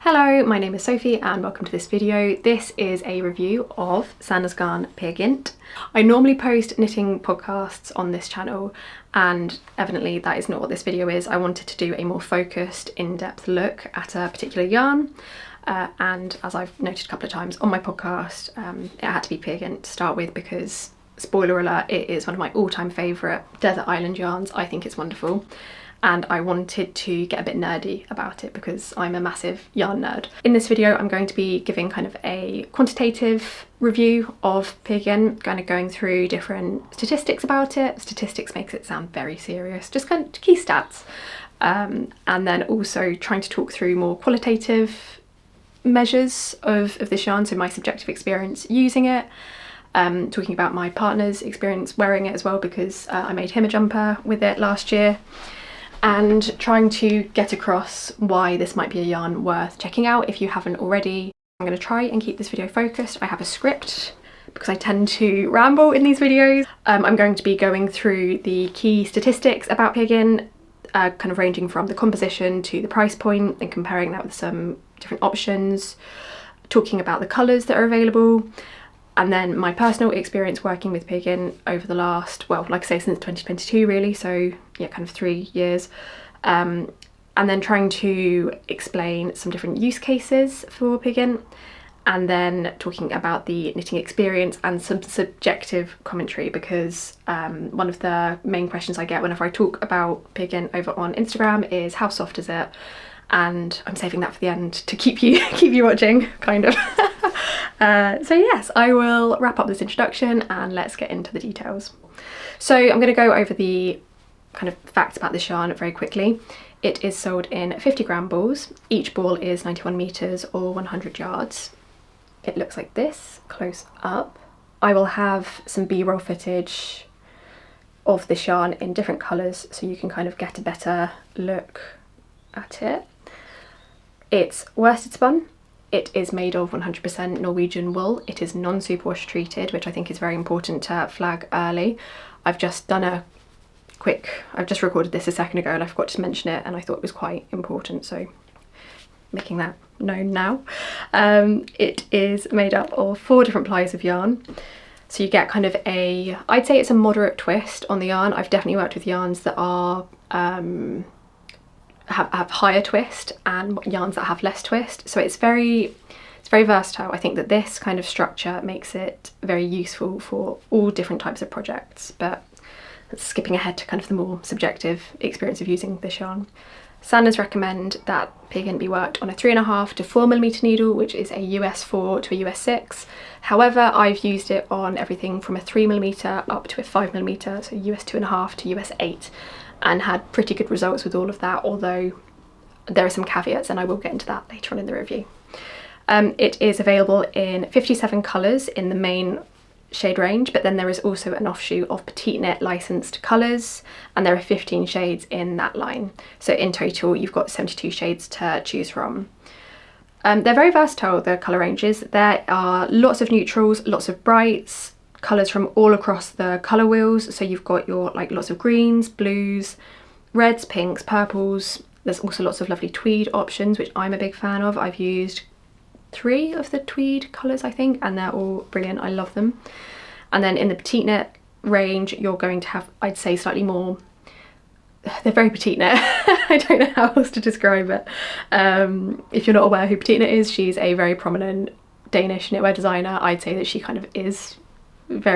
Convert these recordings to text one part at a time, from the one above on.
Hello, my name is Sophie and welcome to this video. This is a review of Sandnes Garn Peer Gynt. I normally post knitting podcasts on this channel and evidently that is not what this video is. I wanted to do a more focused, in-depth look at a particular yarn and as I've noted a couple of times on my podcast, it had to be Peer Gynt to start with because, spoiler alert, it is one of my all-time favourite desert island yarns. I think it's wonderful. And I wanted to get a bit nerdy about it because I'm a massive yarn nerd. In this video I'm going to be giving kind of a quantitative review of Peer Gynt, kind of going through different statistics about it. Statistics makes it sound very serious, just kind of key stats. And then also trying to talk through more qualitative measures of this yarn, so my subjective experience using it. Talking about my partner's experience wearing it as well because I made him a jumper with it last year. And trying to get across why this might be a yarn worth checking out if you haven't already. I'm going to try and keep this video focused. I have a script because I tend to ramble in these videos. I'm going to be going through the key statistics about Peer Gynt, kind of ranging from the composition to the price point and comparing that with some different options, talking about the colours that are available, and then my personal experience working with Peer Gynt over the last, well, like I say, since 2022 really, so yeah, kind of 3 years. And then trying to explain some different use cases for Peer Gynt, and then talking about the knitting experience and some subjective commentary because one of the main questions I get whenever I talk about Peer Gynt over on Instagram is how soft is it? And I'm saving that for the end to keep you watching, kind of. So yes, I will wrap up this introduction and let's get into the details. So I'm going to go over the kind of facts about this yarn very quickly. It is sold in 50 gram balls. Each ball is 91 meters or 100 yards. It looks like this close up. I will have some B-roll footage of this yarn in different colors so you can kind of get a better look at it. It's worsted spun. It is made of 100% Norwegian wool. It is non-superwash treated, which I think is very important to flag early. I've just recorded this a second ago and I forgot to mention it and I thought it was quite important, so making that known now. It is made up of 4 different plies of yarn. So you get kind of I'd say it's a moderate twist on the yarn. I've definitely worked with yarns that are have higher twist and yarns that have less twist, so it's very versatile. I think that this kind of structure makes it very useful for all different types of projects, but skipping ahead to kind of the more subjective experience of using this yarn. Sandnes recommend that Peer Gynt be worked on a 3.5 to 4mm needle, which is a US 4 to a US 6. However, I've used it on everything from a 3mm up to a 5mm, so US 2.5 to US 8. And had pretty good results with all of that, although there are some caveats and I will get into that later on in the review. It is available in 57 colours in the main shade range, but then there is also an offshoot of Petite Knit licensed colours and there are 15 shades in that line. So in total you've got 72 shades to choose from. They're very versatile, the colour ranges. There are lots of neutrals, lots of brights, colours from all across the colour wheels, so you've got your lots of greens, blues, reds, pinks, purples. There's also lots of lovely tweed options, which I'm a big fan of. I've used 3 of the tweed colours I think and they're all brilliant, I love them. And then in the Petite Knit range you're going to have, I'd say, slightly more, they're very Petite Knit. I don't know how else to describe it. If you're not aware who Petite Knit is, she's a very prominent Danish knitwear designer. I'd say that she kind of is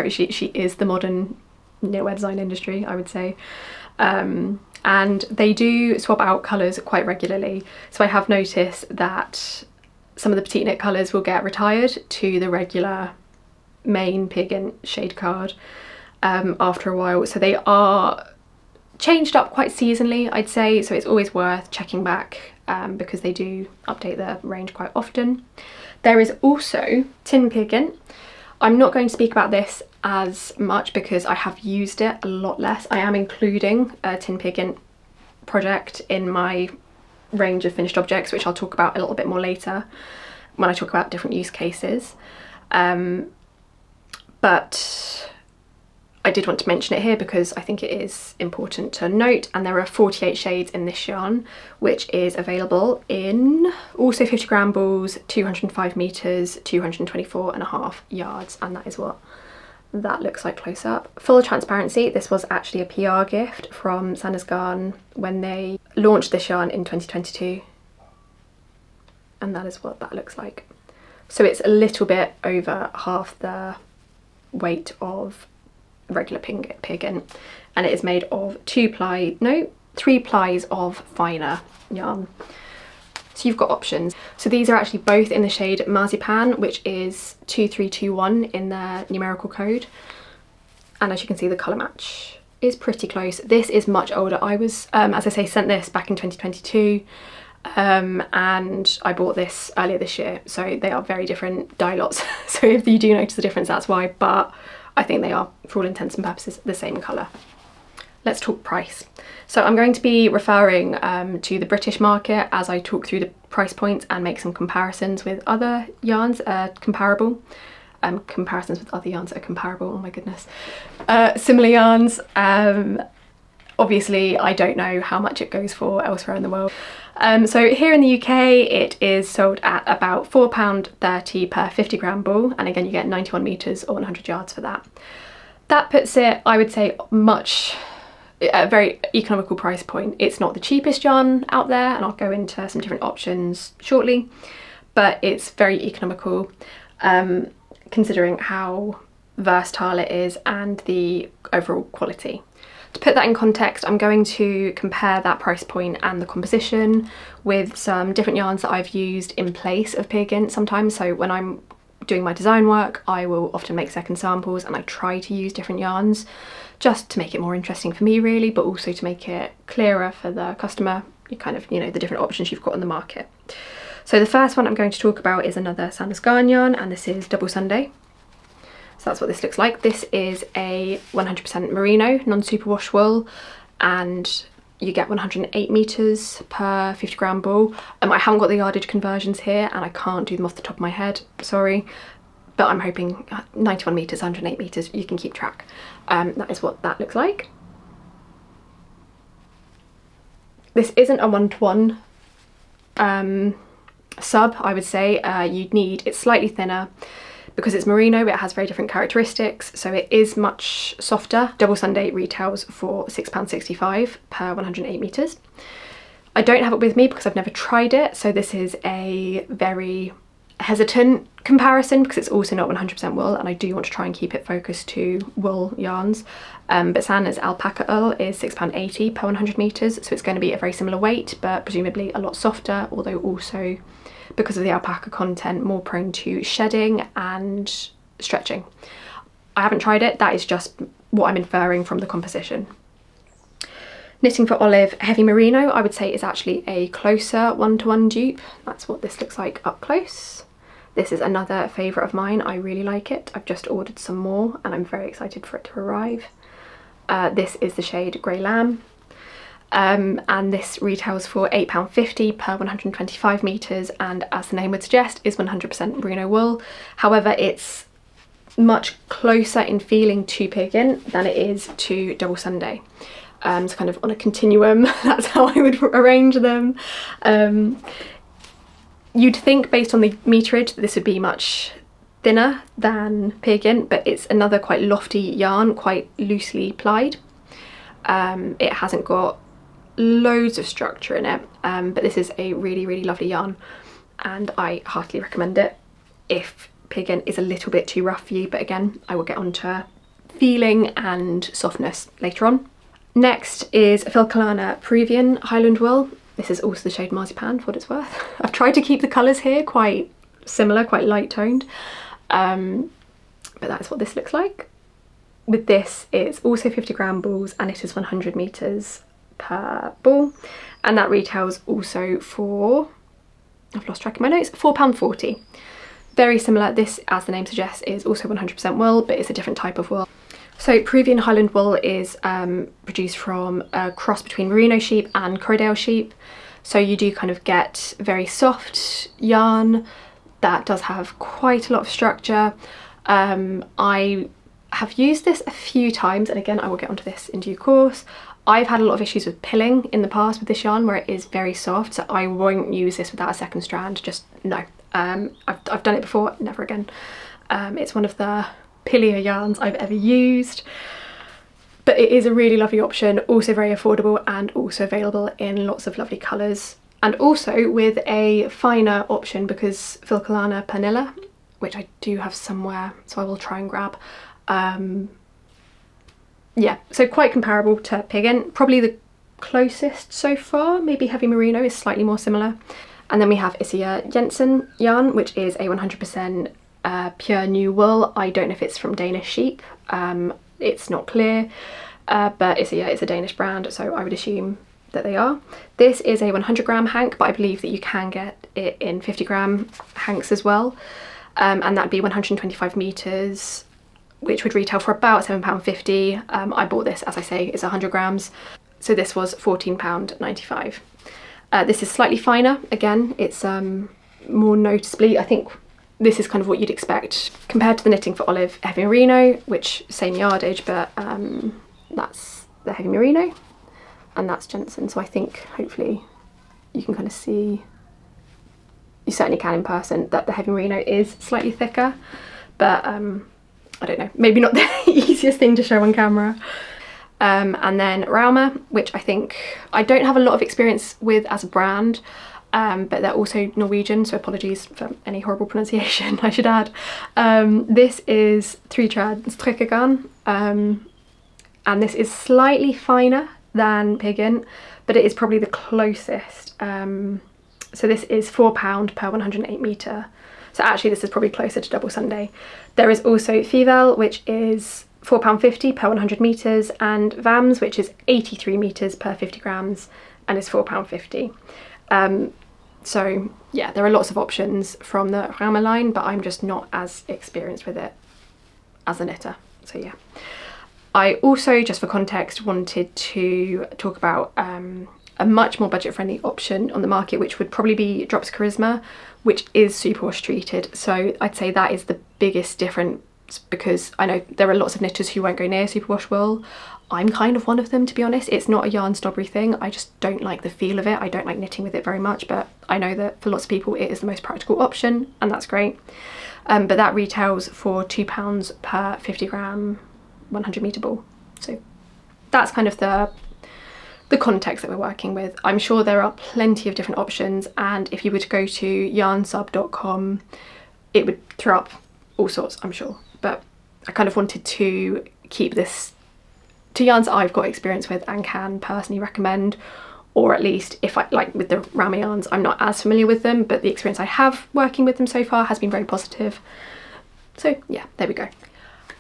she is the modern knitwear design industry, I would say. And they do swap out colours quite regularly, so I have noticed that some of the Petite Knit colours will get retired to the regular main Peer Gynt shade card after a while, so they are changed up quite seasonally, I'd say, so it's always worth checking back because they do update the range quite often. There is also Tin Peer Gynt. I'm not going to speak about this as much because I have used it a lot less. I am including a Tin Peer Gynt project in my range of finished objects, which I'll talk about a little bit more later when I talk about different use cases. But I did want to mention it here because I think it is important to note, and there are 48 shades in this yarn, which is available in also 50 gram balls, 205 meters, 224.5 yards, and that is what that looks like close up. Full transparency, this was actually a PR gift from Sandnes Garn when they launched this yarn in 2022, and that is what that looks like. So it's a little bit over half the weight of regular peer gynt, and it is made of 3 plies of finer yarn. So you've got options. So these are actually both in the shade Marzipan, which is 2321 in their numerical code, and as you can see the colour match is pretty close. This is much older. I was as I say, sent this back in 2022, and I bought this earlier this year, so they are very different dye lots. So if you do notice the difference, that's why, but I think they are, for all intents and purposes, the same colour. Let's talk price. So I'm going to be referring to the British market as I talk through the price points and make some comparisons with other yarns comparable. Comparisons with other yarns that are comparable, oh my goodness. Similar yarns. Obviously I don't know how much it goes for elsewhere in the world. So here in the UK it is sold at about £4.30 per 50 gram ball, and again you get 91 meters or 100 yards for that. That puts it, I would say, a very economical price point. It's not the cheapest yarn out there, and I'll go into some different options shortly, but it's very economical considering how versatile it is and the overall quality. To put that in context, I'm going to compare that price point and the composition with some different yarns that I've used in place of peer gynt sometimes. So when I'm doing my design work, I will often make second samples, and I try to use different yarns just to make it more interesting for me really, but also to make it clearer for the customer, the different options you've got on the market. So the first one I'm going to talk about is another Sandnes Garn yarn, and this is Double Sunday. So that's what this looks like. This is a 100% merino non-superwash wool, and you get 108 meters per 50 gram ball. I haven't got the yardage conversions here and I can't do them off the top of my head, sorry, but I'm hoping 91 meters, 108 meters, you can keep track. That is what that looks like. This isn't a one-to-one sub, I would say. It's slightly thinner. Because it's merino, it has very different characteristics, so it is much softer. Double Sunday retails for £6.65 per 108 meters. I don't have it with me because I've never tried it, so this is a very hesitant comparison because it's also not 100% wool, and I do want to try and keep it focused to wool yarns. But Sandnes alpaca wool is £6.80 per 100 meters, so it's going to be a very similar weight, but presumably a lot softer, although also, because of the alpaca content, more prone to shedding and stretching. I haven't tried it, that is just what I'm inferring from the composition. Knitting for Olive Heavy Merino, I would say is actually a closer one-to-one dupe. That's what this looks like up close. This is another favourite of mine, I really like it. I've just ordered some more and I'm very excited for it to arrive. This is the shade Grey Lamb. And this retails for £8.50 per 125 meters, and as the name would suggest, is 100% merino wool. However, it's much closer in feeling to peer gynt than it is to Double Sunday. It's kind of on a continuum, that's how I would arrange them. You'd think based on the meterage that this would be much thinner than peer gynt, but it's another quite lofty yarn, quite loosely plied. It hasn't got loads of structure in it, but this is a really, really lovely yarn and I heartily recommend it if peer gynt is a little bit too rough for you, but again, I will get onto feeling and softness later on. Next is Filcolana Peruvian Highland wool. This is also the shade Marzipan, for what it's worth. I've tried to keep the colours here quite similar, quite light toned, but that's what this looks like. With this, it's also 50 gram balls and it is 100 meters per ball, and that retails also for, I've lost track of my notes, £4.40. Very similar. This, as the name suggests, is also 100% wool, but it's a different type of wool. So Peruvian Highland wool is produced from a cross between merino sheep and Corriedale sheep, so you do kind of get very soft yarn that does have quite a lot of structure. I have used this a few times, and again I will get onto this in due course. I've had a lot of issues with pilling in the past with this yarn where it is very soft, so I won't use this without a second strand, just no. I've done it before, never again. It's one of the pillier yarns I've ever used, but it is a really lovely option, also very affordable and also available in lots of lovely colours, and also with a finer option because Filcolana Panilla, which I do have somewhere, so I will try and grab. Yeah, so quite comparable to Peer Gynt, probably the closest so far. Maybe Heavy Merino is slightly more similar. And then we have Isia Jensen yarn, which is a 100% pure new wool. I don't know if it's from Danish sheep, it's not clear, but Isia is a Danish brand, so I would assume that they are. This is a 100-gram hank, but I believe that you can get it in 50-gram hanks as well, and that'd be 125 meters, which would retail for about £7.50. I bought this, as I say, it's 100 grams, so this was £14.95. This is slightly finer, again, it's more noticeably, I think this is kind of what you'd expect compared to the knitting for Olive Heavy Merino, which same yardage, but that's the Heavy Merino and that's Jensen, so I think hopefully you can kind of see, you certainly can in person, that the Heavy Merino is slightly thicker, but I don't know, maybe not the easiest thing to show on camera. And then Rauma, which I think I don't have a lot of experience with as a brand, but they're also Norwegian, so apologies for any horrible pronunciation I should add. This is 3-trad strikkegarn, and this is slightly finer than Peer Gynt, but it is probably the closest. So this is £4 per 108 metre. So actually this is probably closer to Double Sunday. There is also Fivel, which is £4.50 per 100 metres, and Vams, which is 83 metres per 50 grams and is £4.50. So yeah, there are lots of options from the Rauma line, but I'm just not as experienced with it as a knitter, so yeah. I also, just for context, wanted to talk about a much more budget-friendly option on the market, which would probably be Drops Charisma, which is superwash treated. So I'd say that is the biggest difference, because I know there are lots of knitters who won't go near superwash wool. I'm kind of one of them, to be honest. It's not a yarn snobbery thing, I just don't like the feel of it. I don't like knitting with it very much, but I know that for lots of people it is the most practical option, and that's great. But that retails for £2 per 50 gram 100 metre ball. So that's kind of the context that we're working with. I'm sure there are plenty of different options, and if you were to go to yarnsub.com it would throw up all sorts, I'm sure, but I kind of wanted to keep this to yarns that I've got experience with and can personally recommend, or at least, if I like with the Rauma yarns, I'm not as familiar with them, but the experience I have working with them so far has been very positive. So yeah, there we go.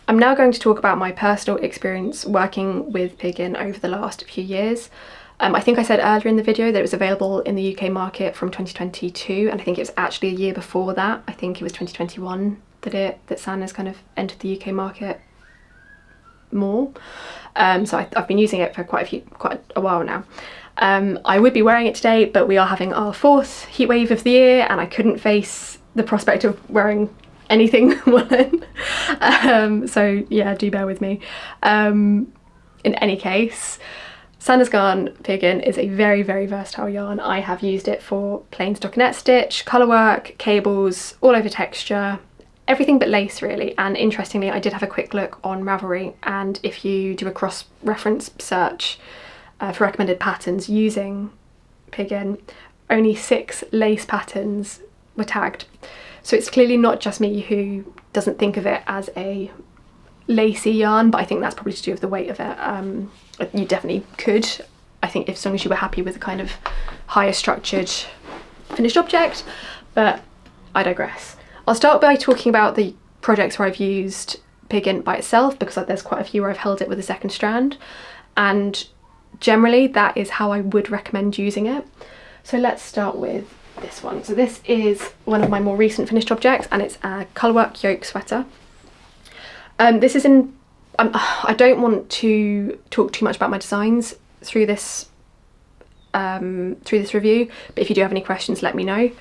I'm now going to talk about my personal experience working with Peer Gynt over the last few years. I think I said earlier in the video that it was available in the UK market from 2022, and I think it was actually a year before that. I think it was 2021 that Sandnes kind of entered the UK market more. So I've been using it for quite a while now. I would be wearing it today, but we are having our 4th heat wave of the year, and I couldn't face the prospect of wearing anything woolen. So yeah, do bear with me. In any case, Sandnes Garn Peer Gynt is a very, very versatile yarn. I have used it for plain stockinette stitch, colour work, cables, all over texture, everything but lace really. And interestingly, I did have a quick look on Ravelry, and if you do a cross-reference search for recommended patterns using Peer Gynt, only 6 lace patterns were tagged. So it's clearly not just me who doesn't think of it as a lacy yarn, but I think that's probably to do with the weight of it. You definitely could, I think, if as long as you were happy with a kind of higher structured finished object, but I digress. I'll start by talking about the projects where I've used Peer Gynt by itself, because there's quite a few where I've held it with a second strand, and generally that is how I would recommend using it. So let's start with this one. So this is one of my more recent finished objects, and it's a colourwork yoke sweater. This is in, I don't want to talk too much about my designs through this review, but if you do have any questions, let me know.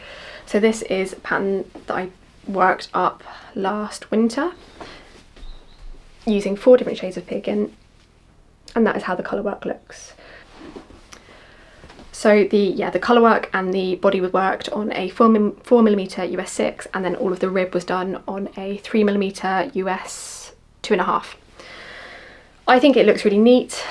So this is a pattern that I worked up last winter. using 4 different shades of Peer Gynt, and that is how the colour work looks. So the colour work and the body was worked on a 4mm US 6, and then all of the rib was done on a 3mm US 2.5. I think it looks really neat.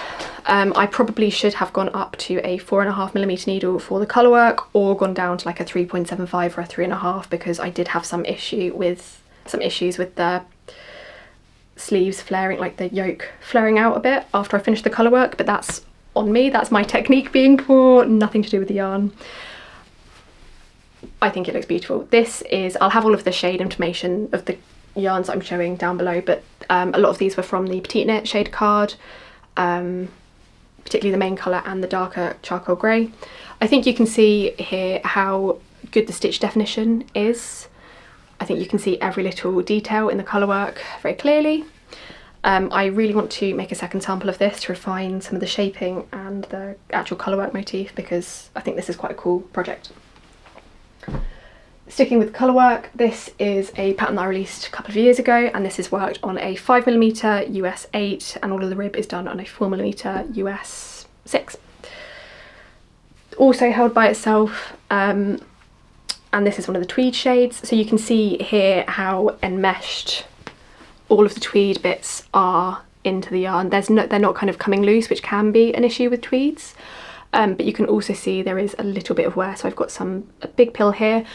I probably should have gone up to a 4.5mm needle for the colour work, or gone down to like a 3.75 or a 3.5, because I did have some issues with the sleeves flaring, like the yoke flaring out a bit after I finished the colour work, but that's on me, that's my technique being poor, nothing to do with the yarn. I think it looks beautiful. This is, I'll have all of the shade information of the yarns I'm showing down below, but a lot of these were from the Petite Knit shade card, particularly the main colour and the darker charcoal grey. I think you can see here how good the stitch definition is. I think you can see every little detail in the colour work very clearly. I really want to make a second sample of this to refine some of the shaping and the actual colour work motif, because I think this is quite a cool project. Sticking with colour work, this is a pattern that I released a couple of years ago, and this is worked on a 5mm US 8, and all of the rib is done on a 4mm US 6. Also held by itself, and this is one of the tweed shades, so you can see here how enmeshed all of the tweed bits are into the yarn. They're not kind of coming loose, which can be an issue with tweeds, but you can also see there is a little bit of wear. So I've got a big pill here.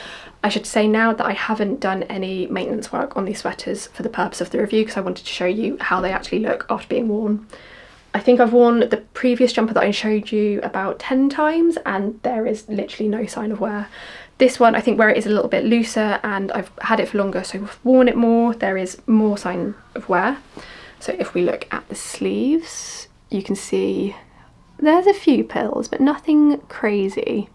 I should say now that I haven't done any maintenance work on these sweaters for the purpose of the review, because I wanted to show you how they actually look after being worn. I think I've worn the previous jumper that I showed you about 10 times, and there is literally no sign of wear. This one, I think where it is a little bit looser and I've had it for longer, so I've worn it more, there is more sign of wear. So if we look at the sleeves, you can see there's a few pills, but nothing crazy.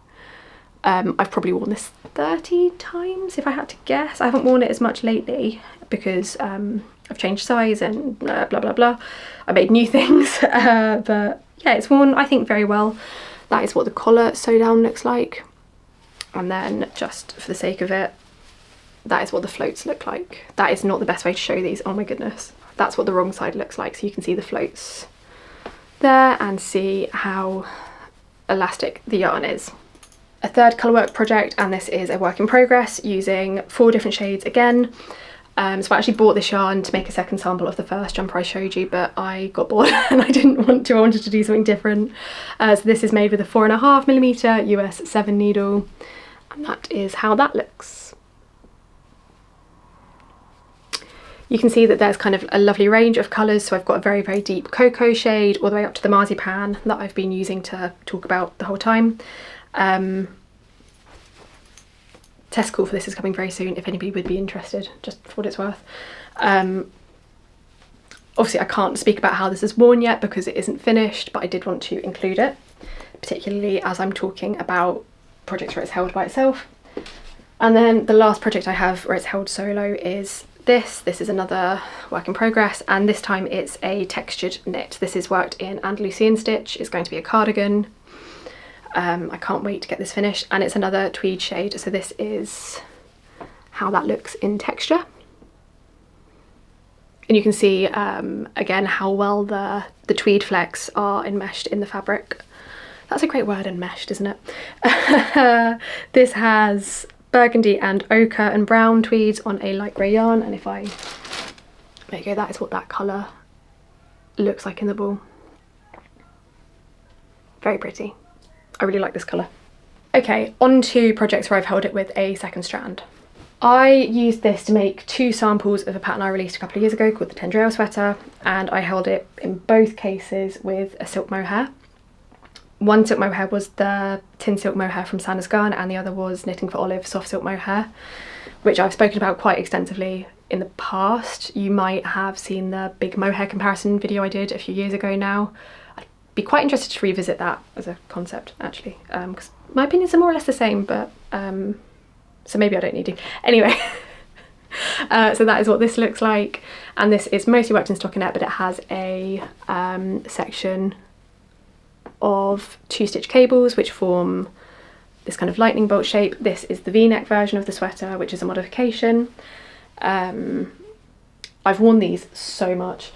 I've probably worn this 30 times if I had to guess. I haven't worn it as much lately because I've changed size and blah blah blah. I made new things, but yeah, it's worn I think very well. That is what the collar sew down looks like. And then, just for the sake of it, that is what the floats look like. That is not the best way to show these, oh my goodness. That's what the wrong side looks like, so you can see the floats there and see how elastic the yarn is. A third colourwork project, and this is a work in progress using 4 different shades again. So I actually bought this yarn to make a second sample of the first jumper I showed you, but I got bored and I didn't want to. I wanted to do something different. So this is made with a 4.5mm US 7 needle. And that is how that looks. You can see that there's kind of a lovely range of colours, so I've got a very, very deep cocoa shade all the way up to the marzipan that I've been using to talk about the whole time. Test call for this is coming very soon if anybody would be interested, just for what it's worth. Obviously I can't speak about how this is worn yet because it isn't finished, but I did want to include it, particularly as I'm talking about projects where it's held by itself. And then the last project I have where it's held solo is this. This is another work in progress, and this time it's a textured knit. This is worked in Andalusian stitch. It's going to be a cardigan. I can't wait to get this finished, and it's another tweed shade, so this is how that looks in texture. And you can see again how well the tweed flecks are enmeshed in the fabric. That's a great word, enmeshed, isn't it? This has burgundy and ochre and brown tweeds on a light grey yarn, and if I, there you go, that is what that colour looks like in the ball. Very pretty. I really like this colour. Okay, on to projects where I've held it with a second strand. I used this to make 2 samples of a pattern I released a couple of years ago called the Tendril sweater, and I held it in both cases with a silk mohair. One silk mohair was the tin silk mohair from Sandnes Garn, and the other was Knitting for Olive soft silk mohair, which I've spoken about quite extensively in the past. You might have seen the big mohair comparison video I did a few years ago now. I'd be quite interested to revisit that as a concept actually, because my opinions are more or less the same, but so maybe I don't need to. Anyway, so that is what this looks like, and this is mostly worked in stockinette, but it has a section of 2-stitch cables which form this kind of lightning bolt shape. This is the V-neck version of the sweater, which is a modification. I've worn these so much.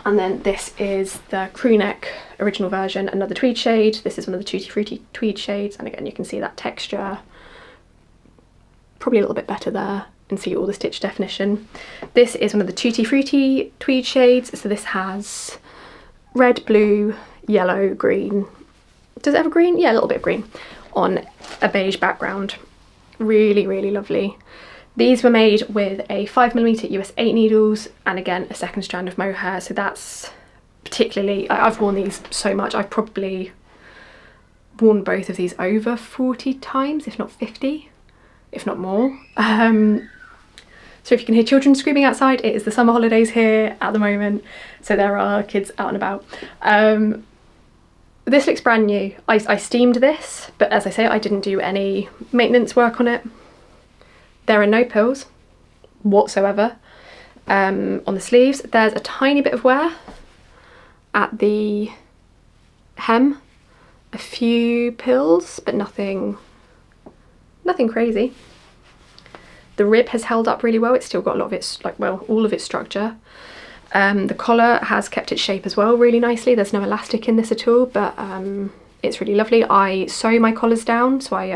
And then this is the crew neck original version, another tweed shade. This is one of the Tutti Frutti tweed shades, and again you can see that texture probably a little bit better there and see all the stitch definition. This is one of the Tutti Frutti tweed shades, so this has red, blue, yellow, green. Does it have a green? Yeah, a little bit of green on a beige background. Really, really lovely. These were made with a 5mm US 8 needles and again a second strand of mohair, so that's particularly, I've worn these so much, I've probably worn both of these over 40 times, if not 50, if not more. So if you can hear children screaming outside, it is the summer holidays here at the moment, so there are kids out and about. This looks brand new. I steamed this, but as I say, I didn't do any maintenance work on it. There are no pills whatsoever on the sleeves. There's a tiny bit of wear at the hem, a few pills, but nothing crazy. The rib has held up really well. It's still got a lot of its, all of its structure. The collar has kept its shape as well really nicely. There's no elastic in this at all, but it's really lovely. I sew my collars down, so I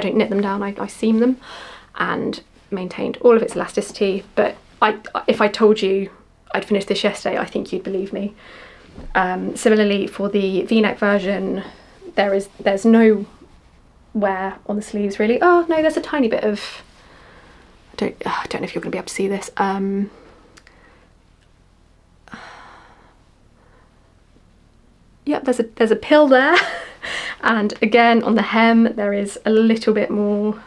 don't knit them down, I seam them, and maintained all of its elasticity. But if I told you I'd finished this yesterday, I think you'd believe me. Similarly for the V-neck version, there's no wear on the sleeves really. Oh no, there's a tiny bit of, I don't know if you're going to be able to see this. Yep, there's a pill there. And again on the hem there is a little bit more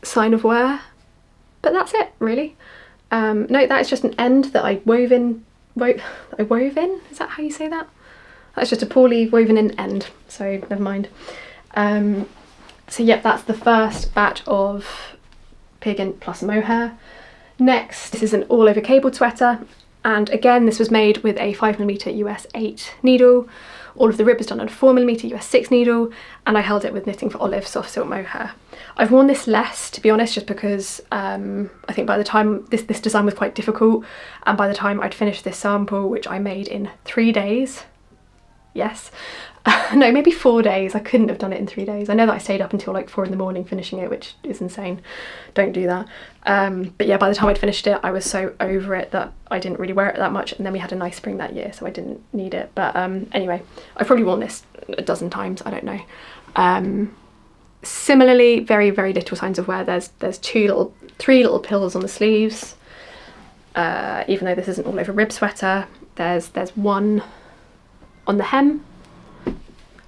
sign of wear, but that's it really. No, that is just an end that I wove in, is that how you say that? That's just a poorly woven in end, so never mind. So yep, that's the first batch of Peer Gynt plus mohair. Next, this is an all over cabled sweater, and again this was made with a 5mm US 8 needle. All of the rib was done on a 4mm US 6 needle, and I held it with Knitting for Olive soft silk mohair. I've worn this less, to be honest, just because I think by the time this design was quite difficult, and by the time I'd finished this sample, which I made in 3 days, yes, no, maybe 4 days. I couldn't have done it in 3 days. I know that I stayed up until like 4 in the morning finishing it, which is insane. Don't do that. But yeah, by the time I'd finished it, I was so over it that I didn't really wear it that much. And then we had a nice spring that year, so I didn't need it. But anyway, I've probably worn this a dozen times. I don't know. Similarly, very, very little signs of wear. There's three little pills on the sleeves. Even though this isn't all over rib sweater, there's one on the hem.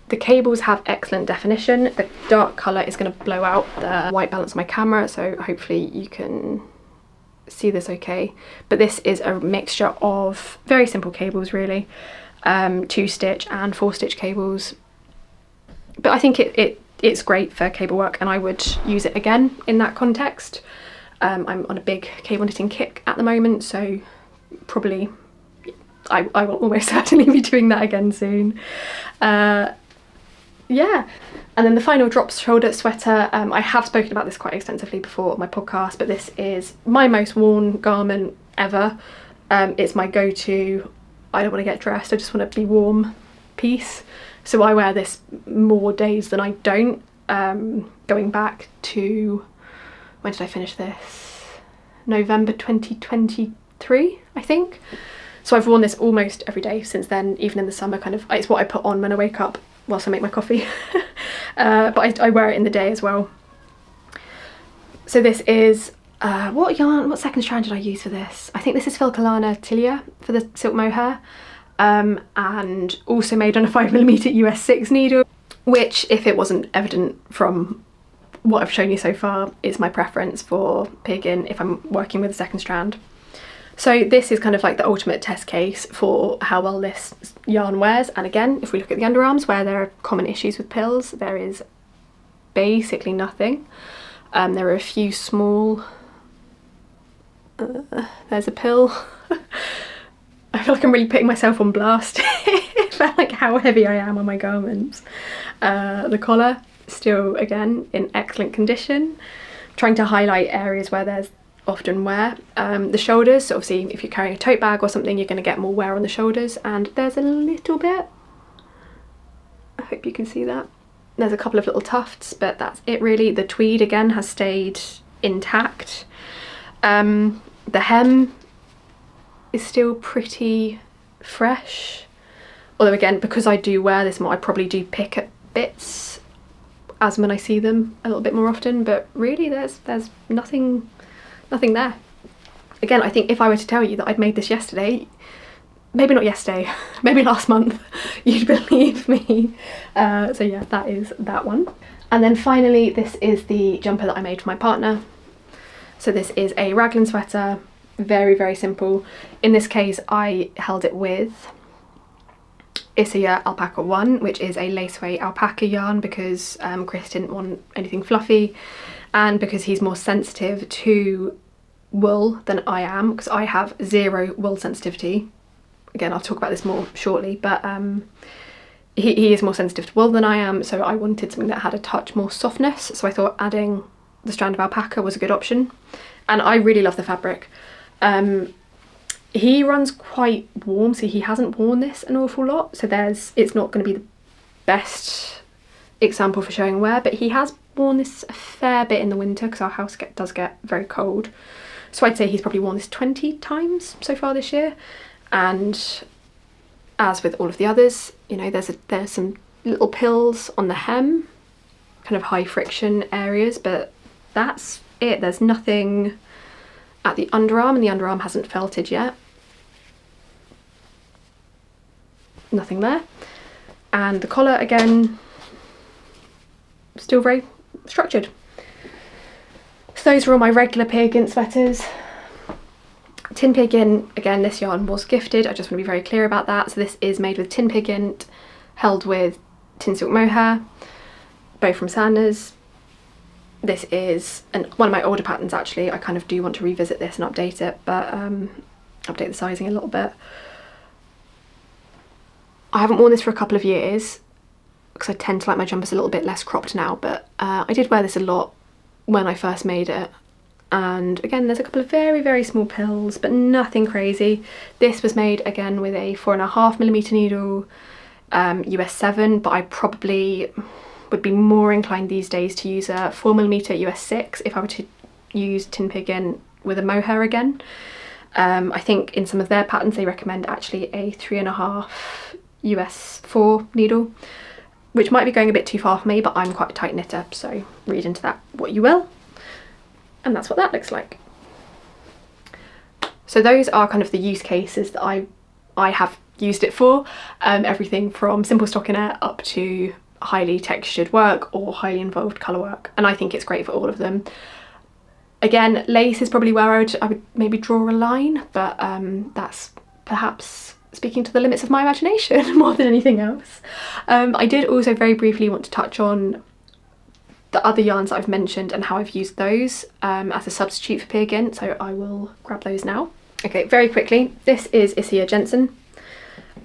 The cables have excellent definition. The dark colour is going to blow out the white balance on my camera, so hopefully you can see this okay. But this is a mixture of very simple cables really, 2-stitch and 4-stitch cables. But I think it's great for cable work, and I would use it again in that context. I'm on a big cable knitting kick at the moment, so probably I will almost certainly be doing that again soon. Yeah, and then the final drop shoulder sweater, I have spoken about this quite extensively before on my podcast, but this is my most worn garment ever. It's my go-to, I don't want to get dressed, I just want to be warm piece. So I wear this more days than I don't. Going back to, when did I finish this? November 2023, I think. So I've worn this almost every day since then, even in the summer, kind of, it's what I put on when I wake up whilst I make my coffee. But I wear it in the day as well. So this is, what yarn, what second strand did I use for this? I think this is Filcolana Tilia for the silk mohair, and also made on a 5mm US 6 needle, which, if it wasn't evident from what I've shown you so far, is my preference for Peer Gynt if I'm working with a second strand. So this is kind of like the ultimate test case for how well this yarn wears. And again, if we look at the underarms where there are common issues with pills, there is basically nothing. There are a few small, there's a pill. I feel like I'm really putting myself on blast about like how heavy I am on my garments. The collar, still again in excellent condition. Trying to highlight areas where there's often wear. The shoulders, so obviously if you're carrying a tote bag or something, you're going to get more wear on the shoulders, and there's a little bit, I hope you can see that. There's a couple of little tufts, but that's it really. The tweed again has stayed intact. The hem is still pretty fresh, although again, because I do wear this more, I probably do pick at bits as when I see them a little bit more often, but really there's nothing there. Again, I think if I were to tell you that I'd made this yesterday, maybe not yesterday, maybe last month, you'd believe me. So yeah, that is that one. And then finally, this is the jumper that I made for my partner. So this is a raglan sweater, very, very simple. In this case, I held it with Isia Alpaca 1, which is a laceway alpaca yarn, because Chris didn't want anything fluffy, and because he's more sensitive to wool than I am, because I have zero wool sensitivity. Again, I'll talk about this more shortly, but he is more sensitive to wool than I am, so I wanted something that had a touch more softness, so I thought adding the strand of alpaca was a good option. And I really love the fabric. He runs quite warm, so he hasn't worn this an awful lot, so it's not going to be the best example for showing wear, but he has worn this a fair bit in the winter because our house does get very cold. So I'd say he's probably worn this 20 times so far this year. And as with all of the others, you know, there's some little pills on the hem, kind of high friction areas, but that's it. There's nothing at the underarm, and the underarm hasn't felted yet. Nothing there. And the collar, again, still very structured. So those are all my regular Peer Gynt sweaters. Tin Peer Gynt, again, this yarn was gifted. I just want to be very clear about that. So this is made with Tin Peer Gynt, held with tin silk mohair, both from Sandnes. This is one of my older patterns actually. I kind of do want to revisit this and update it, but update the sizing a little bit. I haven't worn this for a couple of years because I tend to like my jumpers a little bit less cropped now, but I did wear this a lot when I first made it. And again, there's a couple of very, very small pills, but nothing crazy. This was made again with a 4.5mm needle, US 7, but I probably would be more inclined these days to use a 4mm US 6 if I were to use Tin Peer Gynt with a mohair again. I think in some of their patterns they recommend actually a 3.5 US 4 needle, which might be going a bit too far for me, but I'm quite a tight knitter, so read into that what you will. And that's what that looks like. So those are kind of the use cases that I have used it for. Everything from simple stockinette up to highly textured work or highly involved colour work, and I think it's great for all of them. Again, lace is probably where I would maybe draw a line, but that's perhaps speaking to the limits of my imagination more than anything else. I did also very briefly want to touch on the other yarns that I've mentioned and how I've used those as a substitute for Peer Gynt, so I will grab those now. Okay, very quickly, this is Isia Jensen,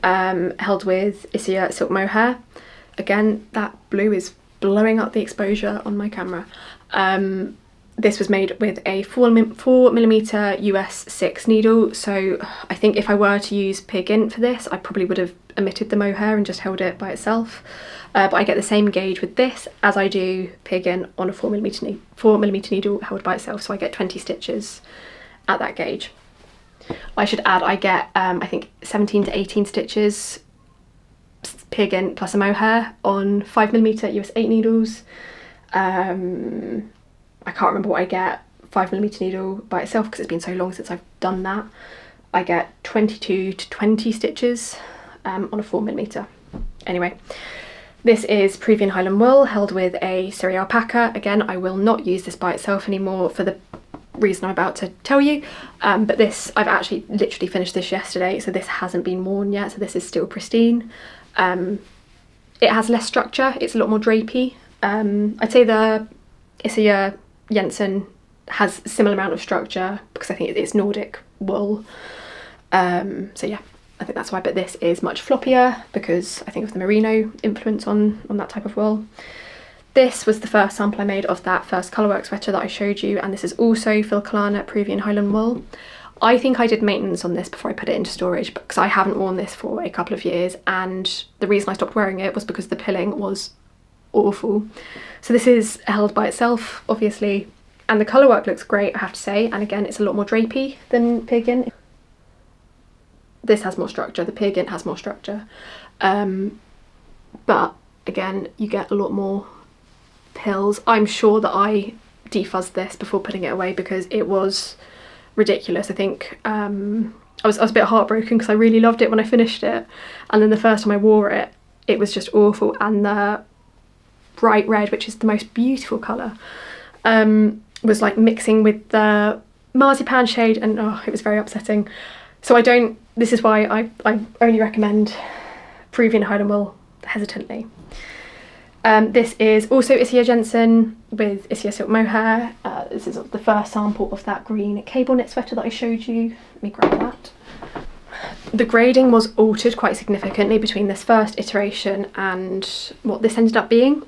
held with Isia silk mohair. Again, that blue is blowing up the exposure on my camera. This was made with a 4mm US 6 needle, so I think if I were to use Peer Gynt for this, I probably would have omitted the mohair and just held it by itself. But I get the same gauge with this as I do Peer Gynt on a 4mm needle held by itself, so I get 20 stitches at that gauge. I should add I get I think 17 to 18 stitches Peer Gynt plus a mohair on 5mm US 8 needles. I can't remember what I get 5mm needle by itself because it's been so long since I've done that. I get 22 to 20 stitches on a 4mm. Anyway, this is Peruvian Highland wool held with a Syria alpaca. Again, I will not use this by itself anymore for the reason I'm about to tell you, but this, I've actually literally finished this yesterday, so this hasn't been worn yet, so this is still pristine. It has less structure, it's a lot more drapey. I'd say the Isia Jensen has a similar amount of structure because I think it's Nordic wool. So yeah, I think that's why, but this is much floppier because I think of the merino influence on that type of wool. This was the first sample I made of that first colourwork sweater that I showed you, and this is also Phil Kalana Peruvian Highland wool. I think I did maintenance on this before I put it into storage because I haven't worn this for a couple of years, and the reason I stopped wearing it was because the pilling was awful. So this is held by itself, obviously, and the colourwork looks great, I have to say, and again it's a lot more drapey than Peer Gynt. This has more structure, the Peer Gynt has more structure, but again you get a lot more pills. I'm sure that I defuzzed this before putting it away because it was ridiculous. I think I was a bit heartbroken because I really loved it when I finished it, and then the first time I wore it, it was just awful. And the bright red, which is the most beautiful colour, was like mixing with the marzipan shade, and oh, it was very upsetting. So this is why I only recommend Peruvian Highland wool hesitantly. This is also Isia Jensen with Isia silk mohair. This is the first sample of that green cable knit sweater that I showed you. Let me grab that. The grading was altered quite significantly between this first iteration and what this ended up being,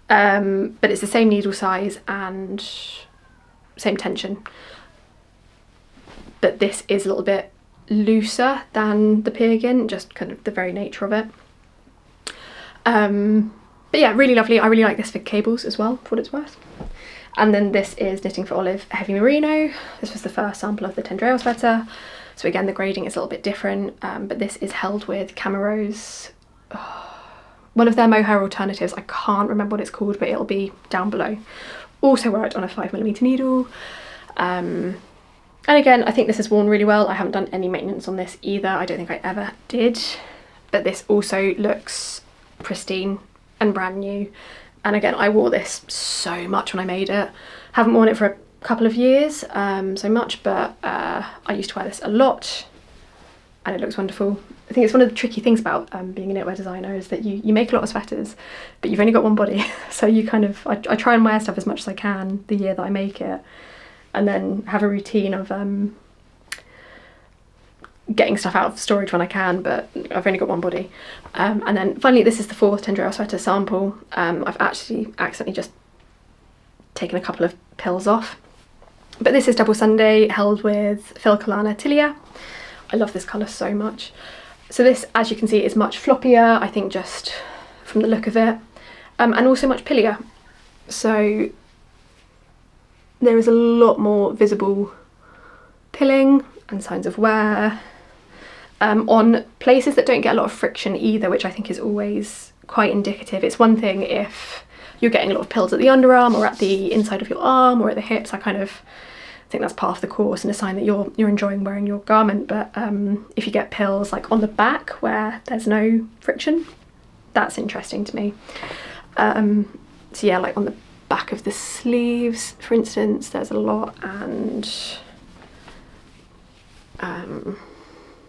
but it's the same needle size and same tension. But this is a little bit looser than the Peer Gynt, just kind of the very nature of it. But yeah, really lovely. I really like this for cables as well, for what it's worth. And then this is Knitting for Olive Heavy Merino. This was the first sample of the Tendreo sweater. So again, the grading is a little bit different, but this is held with Camero's, one of their mohair alternatives. I can't remember what it's called, but it'll be down below. Also worked on a 5mm needle. And again, I think this is worn really well. I haven't done any maintenance on this either. I don't think I ever did, but this also looks pristine and brand new. And again, I wore this so much when I made it. Haven't worn it for a couple of years so much, but I used to wear this a lot and it looks wonderful. I think it's one of the tricky things about being a knitwear designer is that you make a lot of sweaters, but you've only got one body. So you kind of, I try and wear stuff as much as I can the year that I make it, and then have a routine of getting stuff out of storage when I can, but I've only got one body. And then finally, this is the fourth Tendreo sweater sample. I've actually accidentally just taken a couple of pills off, but this is Double Sunday held with Phil Kalana Tilia. I love this colour so much. So this, as you can see, is much floppier, I think, just from the look of it, and also much pillier. So there is a lot more visible pilling and signs of wear on places that don't get a lot of friction either, which I think is always quite indicative. It's one thing if you're getting a lot of pills at the underarm or at the inside of your arm or at the hips. I kind of think that's part of the course and a sign that you're enjoying wearing your garment. But if you get pills like on the back where there's no friction, that's interesting to me. So yeah, like on the back of the sleeves, for instance, there's a lot, and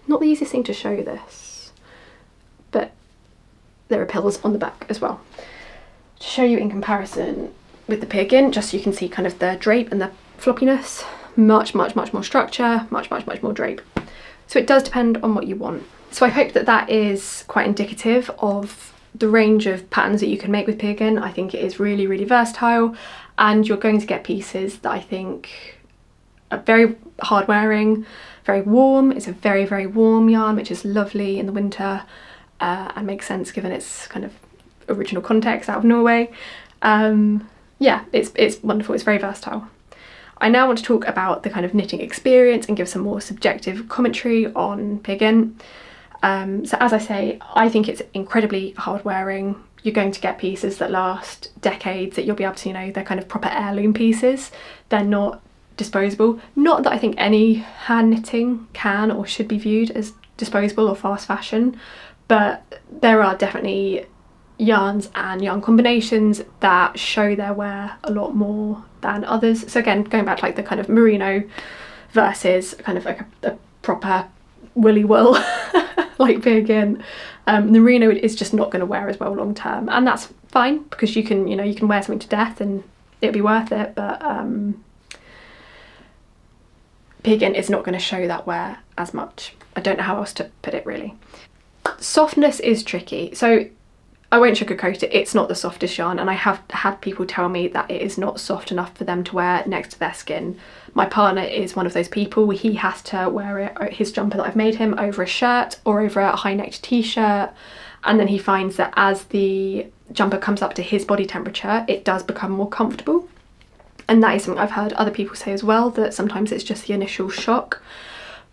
not the easiest thing to show this, but there are pills on the back as well. To show you in comparison with the Peer Gynt, just so you can see kind of the drape and the floppiness, much more structure, much more drape. So it does depend on what you want. So I hope that that is quite indicative of the range of patterns that you can make with Peer Gynt. I think it is really versatile, and you're going to get pieces that I think are very hard wearing, very warm. It's a very warm yarn, which is lovely in the winter and makes sense given its kind of original context out of Norway. Yeah, it's wonderful, it's very versatile. I now want to talk about the kind of knitting experience and give some more subjective commentary on Peer Gynt. So as I say, I think it's incredibly hard wearing. You're going to get pieces that last decades, that you'll be able to, you know, they're kind of proper heirloom pieces. They're not disposable. Not that I think any hand knitting can or should be viewed as disposable or fast fashion, but there are definitely yarns and yarn combinations that show their wear a lot more than others. So again, going back to like the kind of merino versus kind of like a proper woolly wool like Peer Gynt, the merino is just not going to wear as well long term, and that's fine because you can, you know, you can wear something to death and it'll be worth it. But Peer Gynt is not going to show that wear as much. I don't know how else to put it really. Softness is tricky. So I won't sugarcoat it, it's not the softest yarn, and I have had people tell me that it is not soft enough for them to wear next to their skin. My partner is one of those people. He has to wear it, his jumper that I've made him, over a shirt or over a high-necked t-shirt, and then he finds that as the jumper comes up to his body temperature, it does become more comfortable. And that is something I've heard other people say as well, that sometimes it's just the initial shock.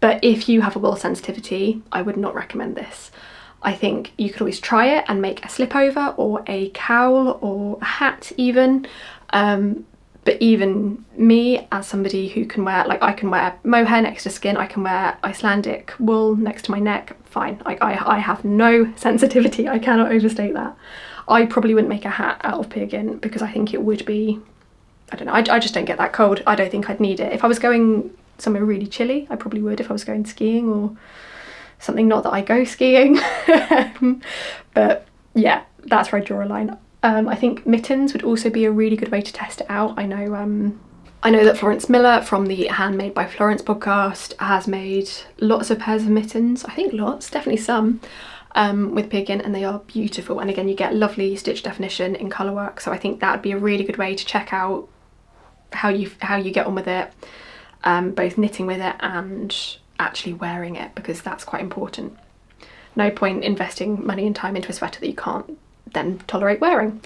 But if you have a wool sensitivity, I would not recommend this. I think you could always try it and make a slip over or a cowl or a hat even. But even me, as somebody who can wear, like I can wear mohair next to skin, I can wear Icelandic wool next to my neck, fine. I have no sensitivity, I cannot overstate that. I probably wouldn't make a hat out of Peer Gynt because I think it would be, I don't know, I just don't get that cold. I don't think I'd need it. If I was going somewhere really chilly, I probably would if I was going skiing or something, not that I go skiing. But yeah, that's where I draw a line. I think mittens would also be a really good way to test it out. I know that Florence Miller from the Handmade by Florence podcast has made lots of pairs of mittens. I think lots, definitely some, with Peer Gynt, and they are beautiful. And again, you get lovely stitch definition in colour work. So I think that would be a really good way to check out how you get on with it, both knitting with it and actually wearing it, because that's quite important. No point investing money and time into a sweater that you can't then tolerate wearing,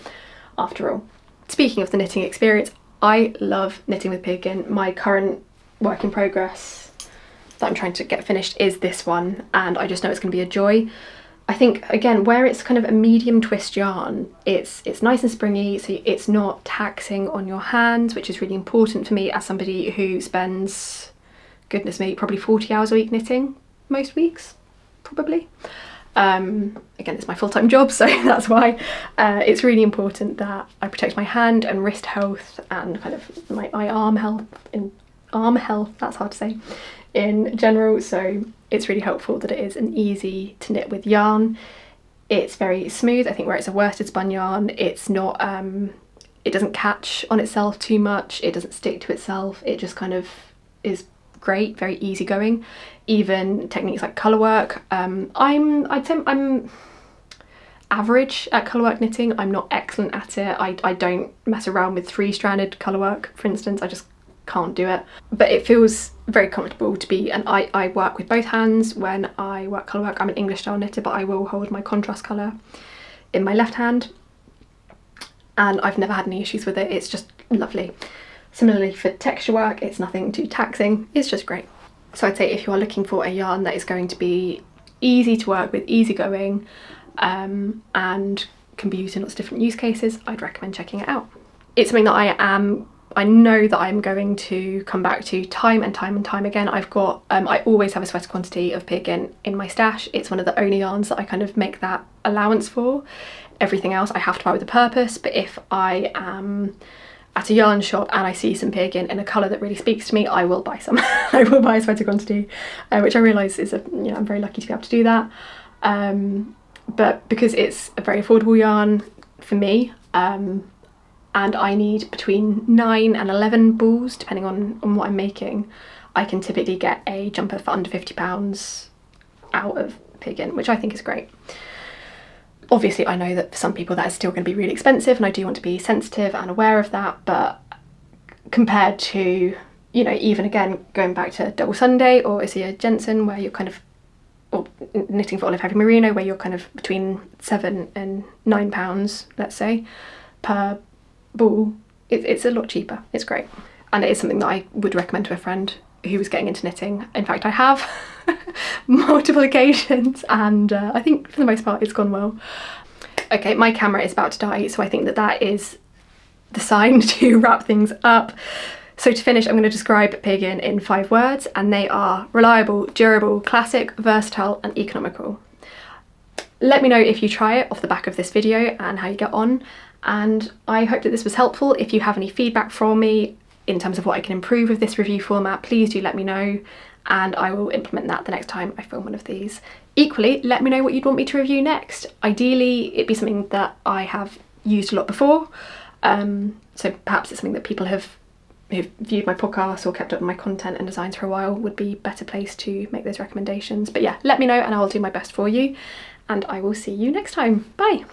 after all. Speaking of the knitting experience, I love knitting with Peer Gynt. My current work in progress that I'm trying to get finished is this one, and I just know it's going to be a joy. I think, again, where it's kind of a medium twist yarn, it's nice and springy, so it's not taxing on your hands, which is really important for me as somebody who spends, goodness me, probably 40 hours a week knitting most weeks, probably. Again, it's my full-time job, so that's why it's really important that I protect my hand and wrist health and kind of my arm health, that's hard to say, in general. So it's really helpful that it is an easy to knit with yarn. It's very smooth. I think where it's a worsted spun yarn, it's not, it doesn't catch on itself too much, it doesn't stick to itself, it just kind of is great, very easygoing. Even techniques like colour work, I'd say I'm average at colour work knitting. I'm not excellent at it. I don't mess around with 3-stranded colour work, for instance. I just can't do it. But it feels very comfortable to be, and I work with both hands when I work colour work. I'm an English style knitter, but I will hold my contrast colour in my left hand, and I've never had any issues with it. It's just lovely. Similarly for texture work, it's nothing too taxing, it's just great. So I'd say if you are looking for a yarn that is going to be easy to work with, easygoing, and can be used in lots of different use cases, I'd recommend checking it out. It's something that I know that I'm going to come back to time and time again. I've got, I always have a sweater quantity of Peer Gynt in my stash. It's one of the only yarns that I kind of make that allowance for. Everything else I have to buy with a purpose, but if I am at a yarn shop and I see some Peer Gynt in a colour that really speaks to me, I will buy some. I will buy a sweater quantity, which I realise is I'm very lucky to be able to do that. But because it's a very affordable yarn for me, and I need between 9 and 11 balls depending on what I'm making, I can typically get a jumper for under £50 out of Peer Gynt, which I think is great. Obviously, I know that for some people that is still going to be really expensive, and I do want to be sensitive and aware of that, but compared to, even again, going back to Double Sunday or Isia Jensen, where you're kind of, or knitting for Olive Heavy Merino, where you're kind of between £7 and £9, let's say, per ball, it's a lot cheaper. It's great. And it is something that I would recommend to a friend who was getting into knitting. In fact, I have multiple occasions, and I think for the most part it's gone well. Okay, my camera is about to die, so I think that is the sign to wrap things up. So to finish, I'm going to describe Peer Gynt in 5 words, and they are reliable, durable, classic, versatile and economical. Let me know if you try it off the back of this video and how you get on, and I hope that this was helpful. If you have any feedback from me in terms of what I can improve with this review format, please do let me know, and I will implement that the next time I film one of these. Equally, let me know what you'd want me to review next. Ideally, it'd be something that I have used a lot before, so perhaps it's something that people who've viewed my podcast or kept up with my content and designs for a while would be better placed to make those recommendations. But yeah, let me know and I'll do my best for you, and I will see you next time. Bye!